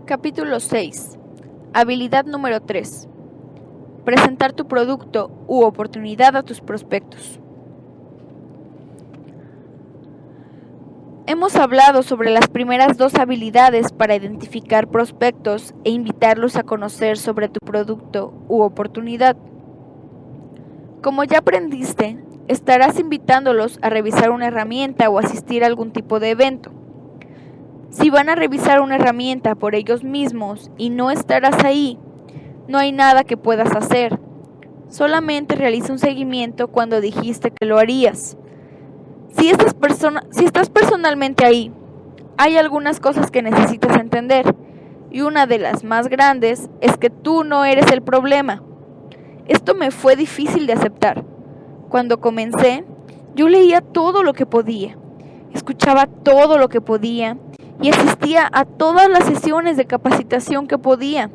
Capítulo 6. Habilidad número 3. Presentar tu producto u oportunidad a tus prospectos. Hemos hablado sobre las primeras dos habilidades para identificar prospectos e invitarlos a conocer sobre tu producto u oportunidad. Como ya aprendiste, estarás invitándolos a revisar una herramienta o asistir a algún tipo de evento. Si van a revisar una herramienta por ellos mismos y no estarás ahí, no hay nada que puedas hacer. Solamente realiza un seguimiento cuando dijiste que lo harías. Si estás personalmente ahí, hay algunas cosas que necesitas entender, y una de las más grandes es que tú no eres el problema. Esto me fue difícil de aceptar. Cuando comencé, yo leía todo lo que podía, escuchaba todo lo que podía y asistía a todas las sesiones de capacitación que podía.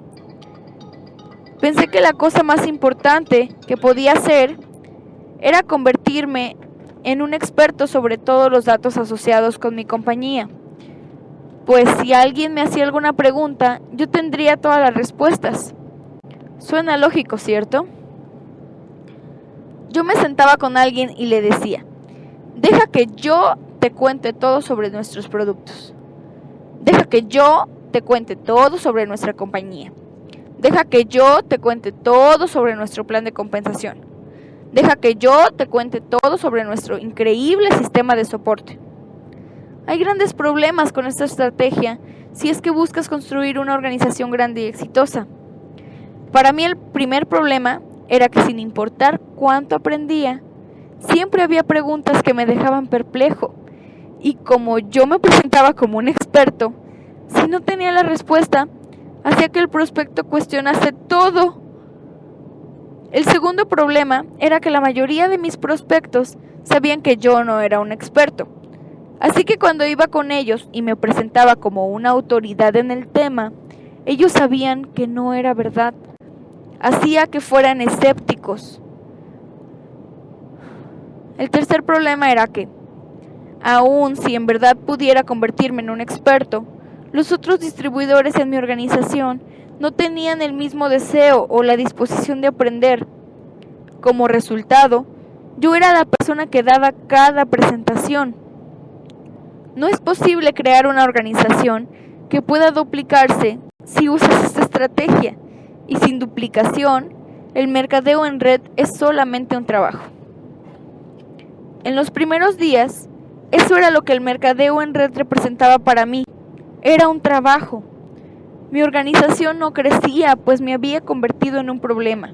Pensé que la cosa más importante que podía hacer era convertirme en un experto sobre todos los datos asociados con mi compañía. Pues si alguien me hacía alguna pregunta, yo tendría todas las respuestas. Suena lógico, ¿cierto? Yo me sentaba con alguien y le decía: deja que yo te cuente todo sobre nuestros productos. Deja que yo te cuente todo sobre nuestra compañía. Deja que yo te cuente todo sobre nuestro plan de compensación. Deja que yo te cuente todo sobre nuestro increíble sistema de soporte. Hay grandes problemas con esta estrategia si es que buscas construir una organización grande y exitosa. Para mí el primer problema era que, sin importar cuánto aprendía, siempre había preguntas que me dejaban perplejo. Y como yo me presentaba como un experto, si no tenía la respuesta, hacía que el prospecto cuestionase todo. El segundo problema era que la mayoría de mis prospectos sabían que yo no era un experto. Así que cuando iba con ellos y me presentaba como una autoridad en el tema, ellos sabían que no era verdad. Hacía que fueran escépticos. El tercer problema era que, aun si en verdad pudiera convertirme en un experto, los otros distribuidores en mi organización no tenían el mismo deseo o la disposición de aprender. Como resultado, yo era la persona que daba cada presentación. No es posible crear una organización que pueda duplicarse si usas esta estrategia, y sin duplicación, el mercadeo en red es solamente un trabajo. En los primeros días, eso era lo que el mercadeo en red representaba para mí. Era un trabajo. Mi organización no crecía, pues me había convertido en un problema.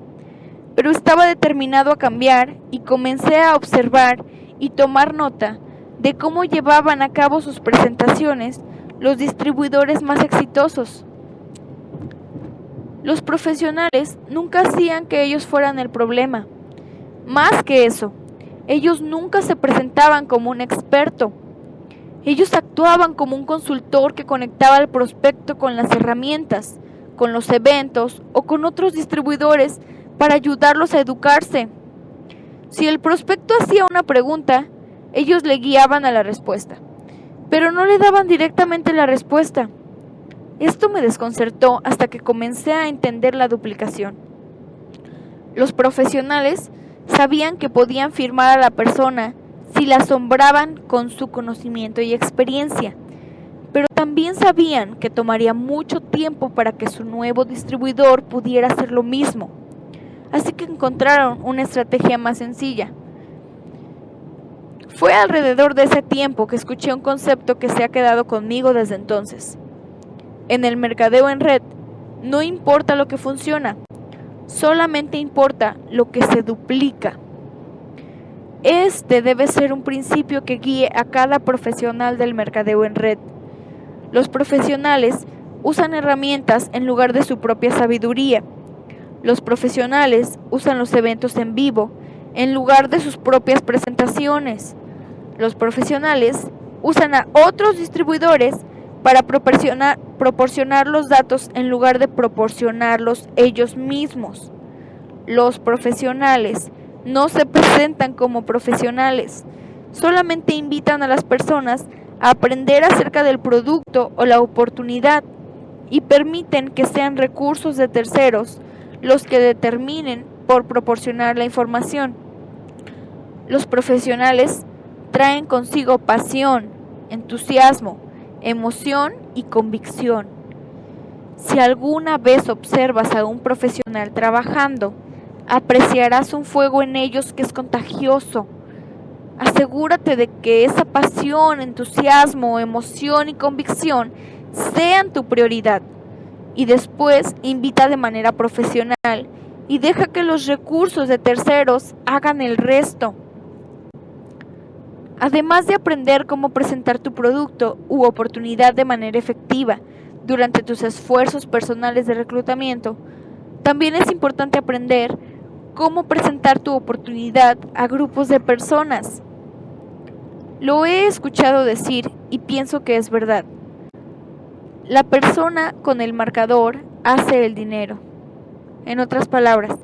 Pero estaba determinado a cambiar y comencé a observar y tomar nota de cómo llevaban a cabo sus presentaciones los distribuidores más exitosos. Los profesionales nunca hacían que ellos fueran el problema. Más que eso, ellos nunca se presentaban como un experto. Ellos actuaban como un consultor que conectaba al prospecto con las herramientas, con los eventos o con otros distribuidores para ayudarlos a educarse. Si el prospecto hacía una pregunta, ellos le guiaban a la respuesta, pero no le daban directamente la respuesta. Esto me desconcertó hasta que comencé a entender la duplicación. Los profesionales sabían que podían firmar a la persona si la asombraban con su conocimiento y experiencia, pero también sabían que tomaría mucho tiempo para que su nuevo distribuidor pudiera hacer lo mismo. Así que encontraron una estrategia más sencilla. Fue alrededor de ese tiempo que escuché un concepto que se ha quedado conmigo desde entonces. En el mercadeo en red, no importa lo que funciona, solamente importa lo que se duplica. Este debe ser un principio que guíe a cada profesional del mercadeo en red. Los profesionales usan herramientas en lugar de su propia sabiduría. Los profesionales usan los eventos en vivo en lugar de sus propias presentaciones. Los profesionales usan a otros distribuidores para proporcionar los datos en lugar de proporcionarlos ellos mismos. Los profesionales no se presentan como profesionales, solamente invitan a las personas a aprender acerca del producto o la oportunidad y permiten que sean recursos de terceros los que determinen por proporcionar la información. Los profesionales traen consigo pasión, entusiasmo, emoción y convicción. Si alguna vez observas a un profesional trabajando, apreciarás un fuego en ellos que es contagioso. Asegúrate de que esa pasión, entusiasmo, emoción y convicción sean tu prioridad. Y después invita de manera profesional y deja que los recursos de terceros hagan el resto. Además de aprender cómo presentar tu producto u oportunidad de manera efectiva durante tus esfuerzos personales de reclutamiento, también es importante aprender cómo presentar tu oportunidad a grupos de personas. Lo he escuchado decir y pienso que es verdad. La persona con el marcador hace el dinero. En otras palabras,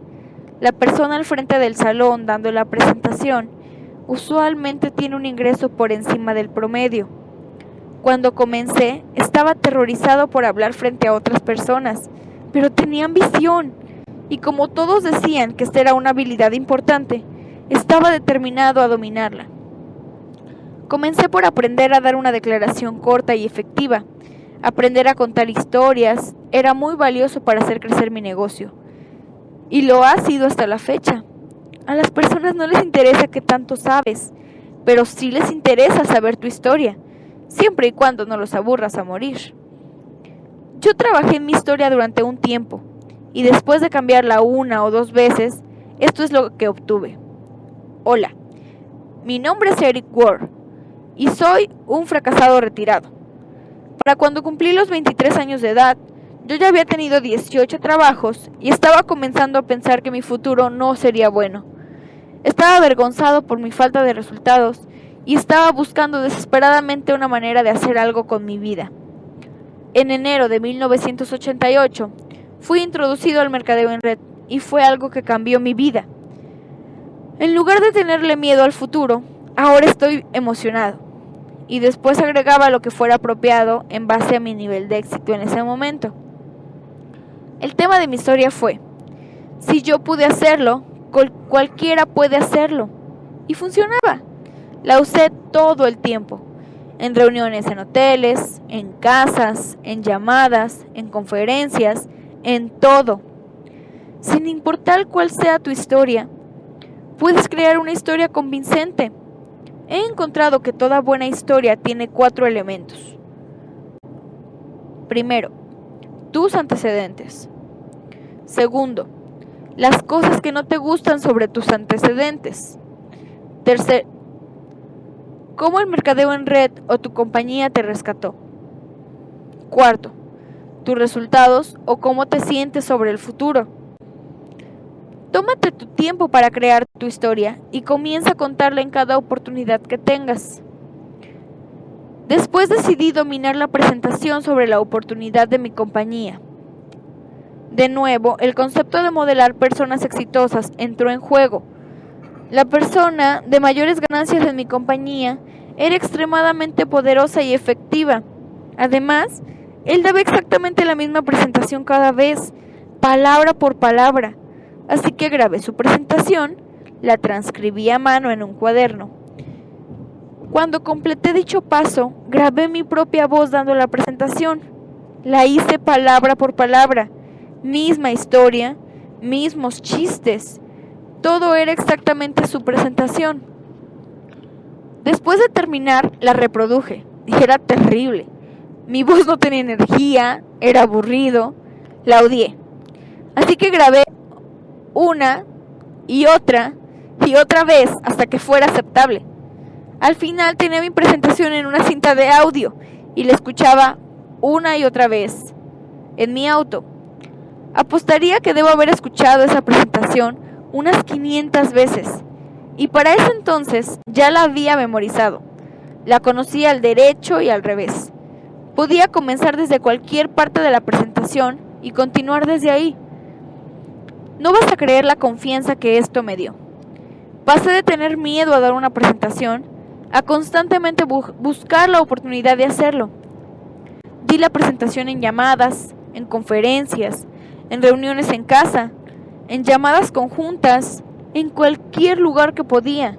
la persona al frente del salón dando la presentación usualmente tiene un ingreso por encima del promedio. Cuando comencé, estaba aterrorizado por hablar frente a otras personas, pero tenía ambición, y como todos decían que esta era una habilidad importante, estaba determinado a dominarla. Comencé por aprender a dar una declaración corta y efectiva. Aprender a contar historias era muy valioso para hacer crecer mi negocio, y lo ha sido hasta la fecha. A las personas no les interesa qué tanto sabes, pero sí les interesa saber tu historia, siempre y cuando no los aburras a morir. Yo trabajé en mi historia durante un tiempo, y después de cambiarla 1 o 2 veces, esto es lo que obtuve. Hola, mi nombre es Eric Ward, y soy un fracasado retirado. Para cuando cumplí los 23 años de edad, yo ya había tenido 18 trabajos y estaba comenzando a pensar que mi futuro no sería bueno. Estaba avergonzado por mi falta de resultados y estaba buscando desesperadamente una manera de hacer algo con mi vida. En enero de 1988, fui introducido al mercadeo en red y fue algo que cambió mi vida. En lugar de tenerle miedo al futuro, ahora estoy emocionado. Y después agregaba lo que fuera apropiado en base a mi nivel de éxito en ese momento. El tema de mi historia fue: si yo pude hacerlo, cualquiera puede hacerlo. Y funcionaba. La usé todo el tiempo, en reuniones en hoteles, en casas, en llamadas, en conferencias, en todo. Sin importar cuál sea tu historia, puedes crear una historia convincente. He encontrado que toda buena historia tiene 4 elementos. Primero, tus antecedentes. Segundo, las cosas que no te gustan sobre tus antecedentes. Tercero, cómo el mercadeo en red o tu compañía te rescató. Cuarto, tus resultados o cómo te sientes sobre el futuro. Tómate tu tiempo para crear tu historia y comienza a contarla en cada oportunidad que tengas. Después decidí dominar la presentación sobre la oportunidad de mi compañía. De nuevo, el concepto de modelar personas exitosas entró en juego. La persona de mayores ganancias en mi compañía era extremadamente poderosa y efectiva. Además, él daba exactamente la misma presentación cada vez, palabra por palabra. Así que grabé su presentación, la transcribí a mano en un cuaderno. Cuando completé dicho paso, grabé mi propia voz dando la presentación. La hice palabra por palabra, misma historia, mismos chistes. Todo era exactamente su presentación. Después de terminar, la reproduje y era terrible. Mi voz no tenía energía, era aburrido, la odié. Así que grabé una y otra vez hasta que fuera aceptable. Al final tenía mi presentación en una cinta de audio y la escuchaba una y otra vez en mi auto. Apostaría que debo haber escuchado esa presentación unas 500 veces y para ese entonces ya la había memorizado. La conocía al derecho y al revés. Podía comenzar desde cualquier parte de la presentación y continuar desde ahí. No vas a creer la confianza que esto me dio. Pasé de tener miedo a dar una presentación a constantemente buscar la oportunidad de hacerlo. Di la presentación en llamadas, en conferencias, en reuniones en casa, en llamadas conjuntas, en cualquier lugar que podía.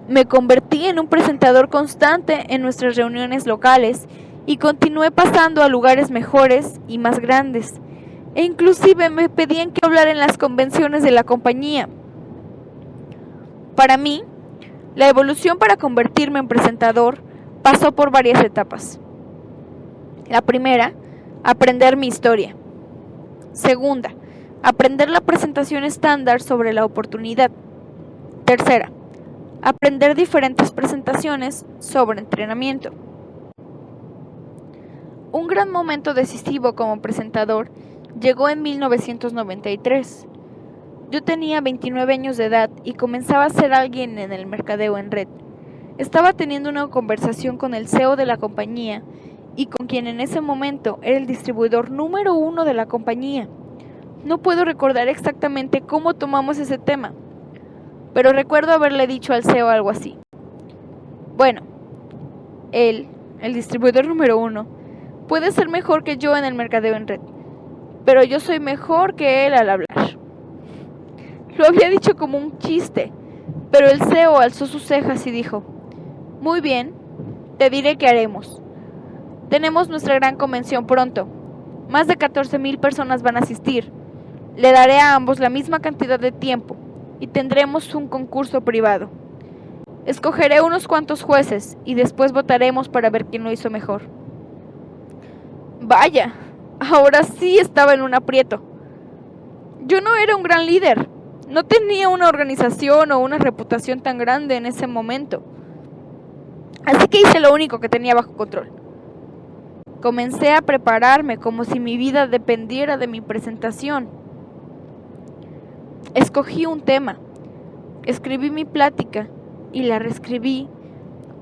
Me convertí en un presentador constante en nuestras reuniones locales y continué pasando a lugares mejores y más grandes. E inclusive me pedían que hablara en las convenciones de la compañía. Para mí, la evolución para convertirme en presentador pasó por varias etapas. La primera, aprender mi historia. Segunda, aprender la presentación estándar sobre la oportunidad. Tercera, aprender diferentes presentaciones sobre entrenamiento. Un gran momento decisivo como presentador llegó en 1993. Yo tenía 29 años de edad y comenzaba a ser alguien en el mercadeo en red. Estaba teniendo una conversación con el CEO de la compañía y con quien en ese momento era el distribuidor número 1 de la compañía. No puedo recordar exactamente cómo tomamos ese tema, pero recuerdo haberle dicho al CEO algo así. Bueno, él, el distribuidor número 1, puede ser mejor que yo en el mercadeo en red, pero yo soy mejor que él al hablar. Lo había dicho como un chiste, pero el CEO alzó sus cejas y dijo: muy bien, te diré qué haremos. Tenemos nuestra gran convención pronto. Más de 14,000 personas van a asistir. Le daré a ambos la misma cantidad de tiempo y tendremos un concurso privado. Escogeré unos cuantos jueces y después votaremos para ver quién lo hizo mejor. Vaya, ahora sí estaba en un aprieto. Yo no era un gran líder. No tenía una organización o una reputación tan grande en ese momento. Así que hice lo único que tenía bajo control. Comencé a prepararme como si mi vida dependiera de mi presentación. Escogí un tema, escribí mi plática y la reescribí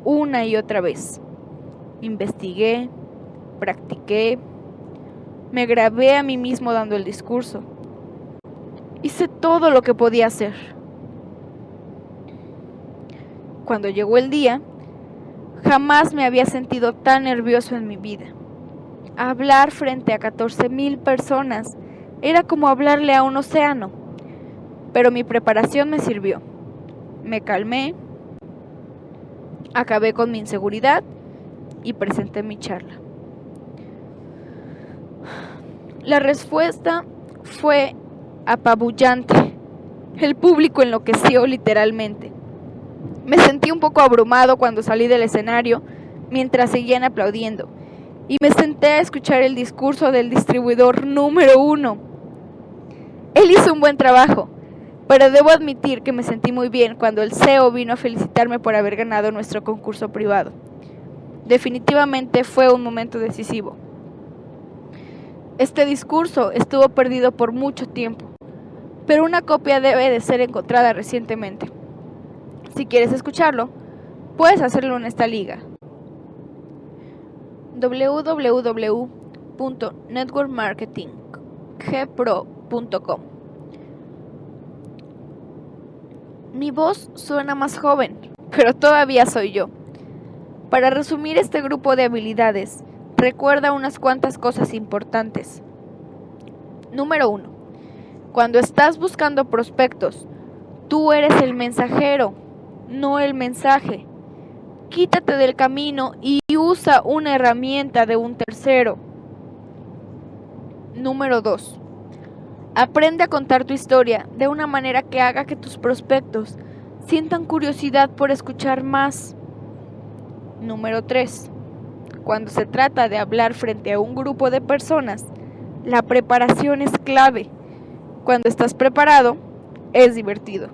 una y otra vez. Investigué, practiqué, me grabé a mí mismo dando el discurso. Hice todo lo que podía hacer. Cuando llegó el día, jamás me había sentido tan nervioso en mi vida. Hablar frente a 14,000 personas era como hablarle a un océano, pero mi preparación me sirvió. Me calmé, acabé con mi inseguridad y presenté mi charla. La respuesta fue apabullante. El público enloqueció literalmente. Me sentí un poco abrumado cuando salí del escenario mientras seguían aplaudiendo y me senté a escuchar el discurso del distribuidor número 1. Él hizo un buen trabajo, pero debo admitir que me sentí muy bien cuando el CEO vino a felicitarme por haber ganado nuestro concurso privado. Definitivamente fue un momento decisivo. Este discurso estuvo perdido por mucho tiempo, pero una copia debe de ser encontrada recientemente. Si quieres escucharlo, puedes hacerlo en esta liga: www.networkmarketinggpro.com. Mi voz suena más joven, pero todavía soy yo. Para resumir este grupo de habilidades, recuerda unas cuantas cosas importantes. Número 1. Cuando estás buscando prospectos, tú eres el mensajero, no el mensaje. Quítate del camino y usa una herramienta de un tercero. Número 2. Aprende a contar tu historia de una manera que haga que tus prospectos sientan curiosidad por escuchar más. Número 3. Cuando se trata de hablar frente a un grupo de personas, la preparación es clave. Cuando estás preparado, es divertido.